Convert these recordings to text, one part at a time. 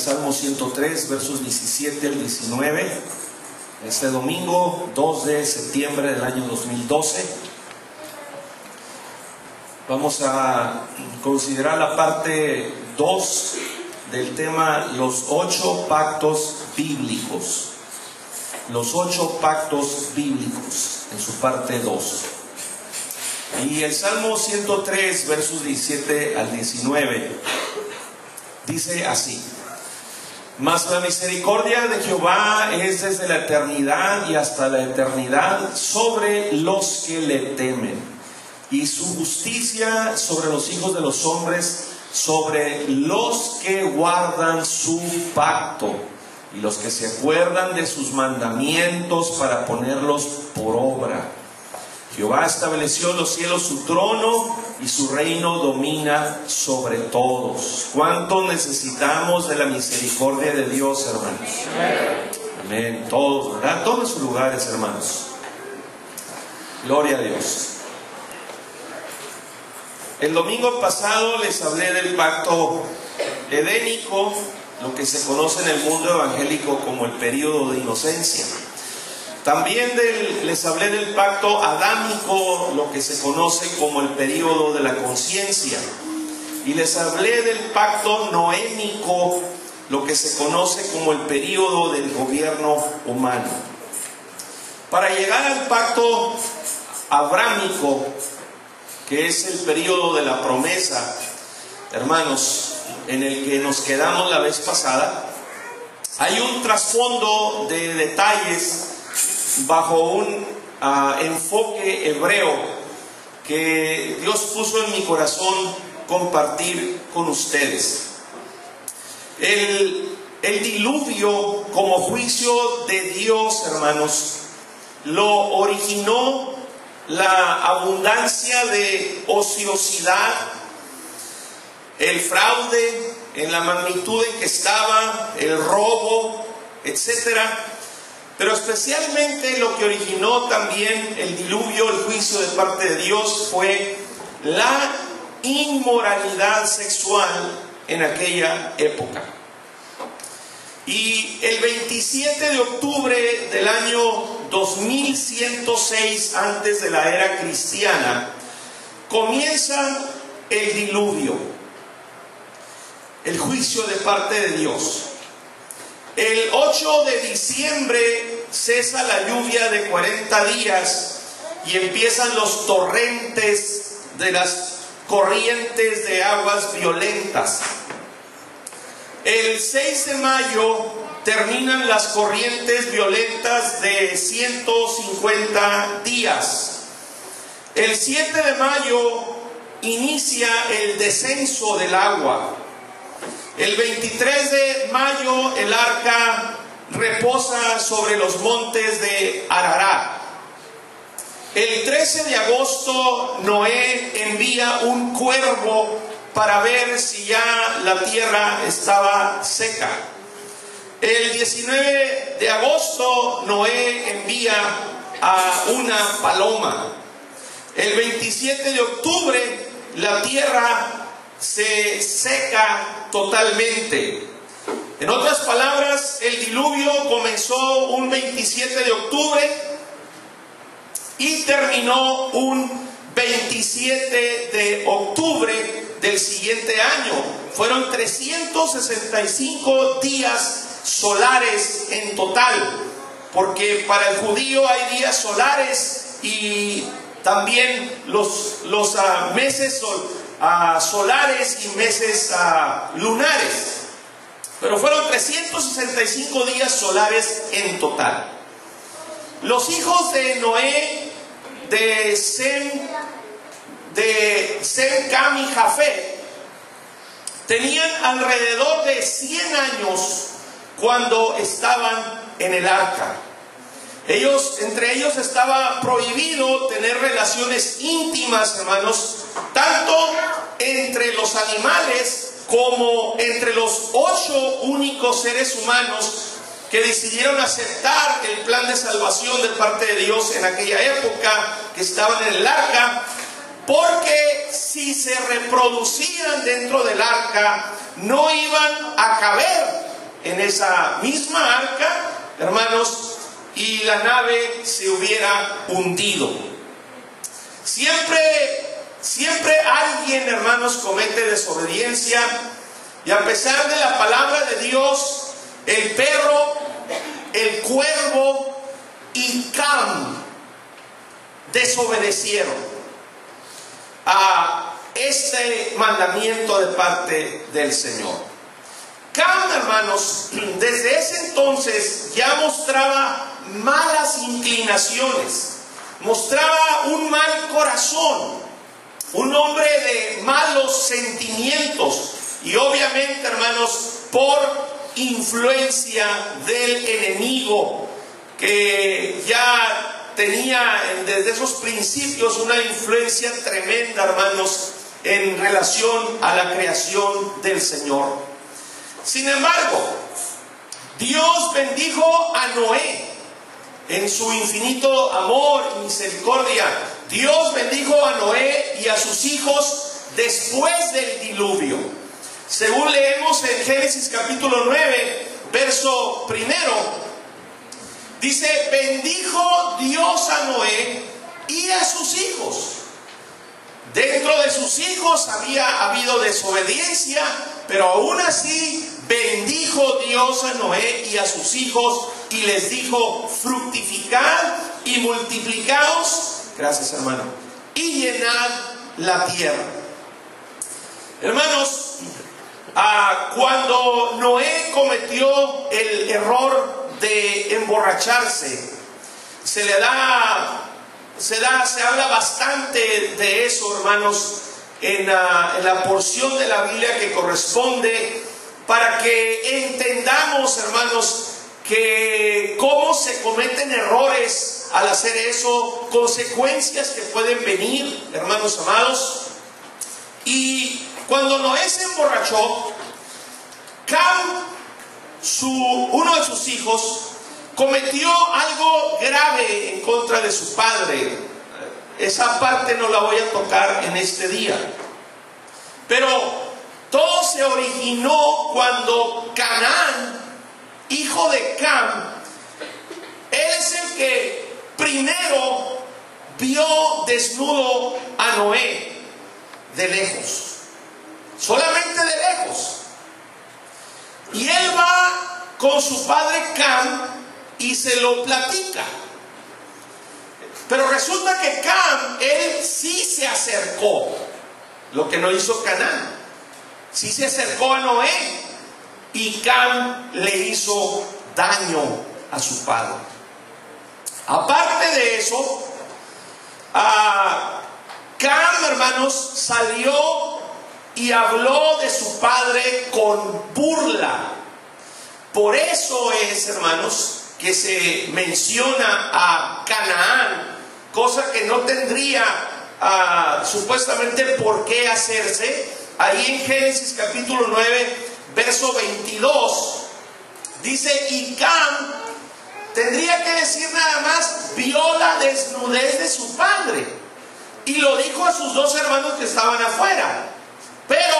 Salmo 103, versos 17 al 19, este domingo 2 de septiembre del año 2012. Vamos a considerar la parte 2 del tema, los 8 pactos bíblicos. Los 8 pactos bíblicos, en su parte 2. Y el Salmo 103, versos 17 al 19, dice así: Mas la misericordia de Jehová es desde la eternidad y hasta la eternidad sobre los que le temen, y su justicia sobre los hijos de los hombres, sobre los que guardan su pacto y los que se acuerdan de sus mandamientos para ponerlos por obra. Jehová estableció en los cielos su trono y su reino domina sobre todos. ¿Cuánto necesitamos de la misericordia de Dios, hermanos? Amén. Todos, ¿verdad? Tomen sus lugares, hermanos. Gloria a Dios. El domingo pasado les hablé del pacto edénico, lo que se conoce en el mundo evangélico como el período de inocencia. También les hablé del pacto adámico, lo que se conoce como el período de la conciencia. Y les hablé del pacto noémico, lo que se conoce como el período del gobierno humano. Para llegar al pacto abrámico, que es el período de la promesa, hermanos, en el que nos quedamos la vez pasada, hay un trasfondo de detalles bajo un enfoque hebreo que Dios puso en mi corazón compartir con ustedes. El diluvio como juicio de Dios, hermanos, lo originó la abundancia de ociosidad, el fraude en la magnitud en que estaba, el robo, etcétera. Pero especialmente lo que originó también el diluvio, el juicio de parte de Dios, fue la inmoralidad sexual en aquella época. Y el 27 de octubre del año 2106, antes de la era cristiana, comienza el diluvio, el juicio de parte de Dios. El 8 de diciembre cesa la lluvia de 40 días y empiezan los torrentes de las corrientes de aguas violentas. El 6 de mayo terminan las corrientes violentas de 150 días. El 7 de mayo inicia el descenso del agua. El 23 de mayo el arca reposa sobre los montes de Ararat. El 13 de agosto Noé envía un cuervo para ver si ya la tierra estaba seca. El 19 de agosto Noé envía a una paloma. El 27 de octubre la tierra se seca totalmente. En otras palabras, el diluvio comenzó un 27 de octubre y terminó un 27 de octubre del siguiente año. Fueron 365 días solares en total, porque para el judío hay días solares y también los meses solares y meses lunares. Pero fueron 365 días solares en total. Los hijos de Noé, de Sem, Cam y Jafet, tenían alrededor de 100 años cuando estaban en el arca. Entre ellos estaba prohibido tener relaciones íntimas, hermanos, tanto entre los animales como entre los 8 únicos seres humanos que decidieron aceptar el plan de salvación de parte de Dios en aquella época, que estaban en el arca, porque si se reproducían dentro del arca no iban a caber en esa misma arca, hermanos, y la nave se hubiera hundido. Siempre alguien, hermanos, comete desobediencia, y a pesar de la palabra de Dios, el perro, el cuervo y Cam desobedecieron a este mandamiento de parte del Señor. Cam, hermanos, desde ese entonces ya mostraba malas inclinaciones, mostraba un mal corazón, un hombre de malos sentimientos, y obviamente, hermanos, por influencia del enemigo, que ya tenía desde esos principios una influencia tremenda, hermanos, en relación a la creación del Señor. Sin embargo, Dios bendijo a Noé en su infinito amor y misericordia. Dios bendijo a Noé y a sus hijos después del diluvio. Según leemos en Génesis capítulo 9, verso 1, dice: bendijo Dios a Noé y a sus hijos. Dentro de sus hijos había habido desobediencia, pero aún así bendijo Dios a Noé y a sus hijos y les dijo: fructificad y multiplicaos, gracias hermano, y llenad la tierra. Hermanos, cuando Noé cometió el error de emborracharse, se habla bastante de eso, hermanos, en la porción de la Biblia que corresponde, para que entendamos, hermanos, que cómo se cometen errores al hacer eso, consecuencias que pueden venir, hermanos amados. Y cuando Noé se emborrachó, Cam, uno de sus hijos, cometió algo grave en contra de su padre. Esa parte no la voy a tocar en este día. Pero todo se originó cuando Canaán, hijo de Cam, él es el que primero vio desnudo a Noé de lejos, solamente de lejos. Y él va con su padre Cam y se lo platica. Pero resulta que Cam, él sí se acercó, lo que no hizo Canaán. Sí se acercó a Noé, y Cam le hizo daño a su padre. Aparte de eso, Cam, hermanos, salió y habló de su padre con burla. Por eso es, hermanos, que se menciona a Canaán, cosa que no tendría supuestamente por qué hacerse. Ahí en Génesis capítulo 9, verso 22, dice: y Cam tendría que decir nada más: vio la desnudez de su padre, y lo dijo a sus dos hermanos que estaban afuera. Pero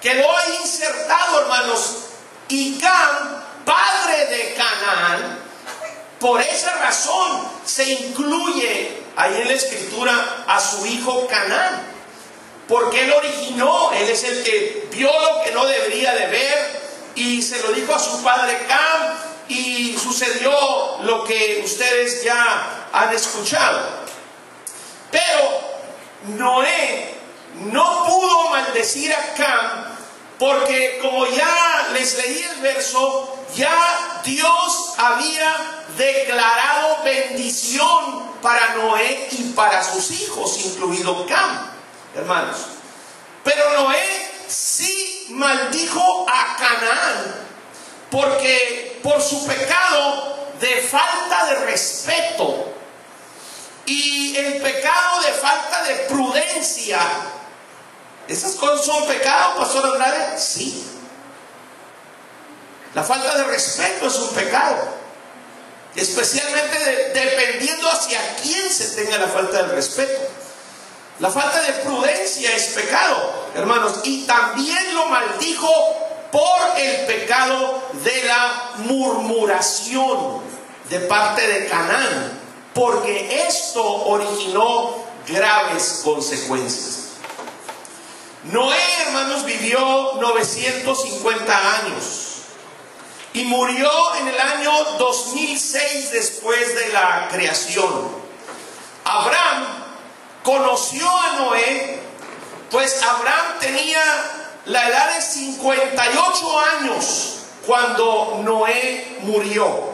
quedó ahí insertado, hermanos, y Cam, padre de Canaán. Por esa razón se incluye ahí en la escritura a su hijo Canaán, porque él originó, él es el que vio lo que no debería de ver y se lo dijo a su padre Cam, y sucedió lo que ustedes ya han escuchado. Pero Noé no pudo maldecir a Cam, porque como ya les leí el verso, ya Dios había declarado bendición para Noé y para sus hijos, incluido Cam, hermanos. Pero Noé sí maldijo a Canaán, porque por su pecado de falta de respeto y el pecado de falta de prudencia. ¿Esas cosas son pecado, Pastor Andrade? Sí. La falta de respeto es un pecado, especialmente dependiendo hacia quién se tenga la falta de respeto. La falta de prudencia es pecado, hermanos, y también lo maldijo por el pecado de la la murmuración de parte de Canaán, porque esto originó graves consecuencias. Noé, hermanos, vivió 950 años y murió en el año 2006 después de la creación. Abraham conoció a Noé, pues Abraham tenía la edad de 58 años cuando Noé murió.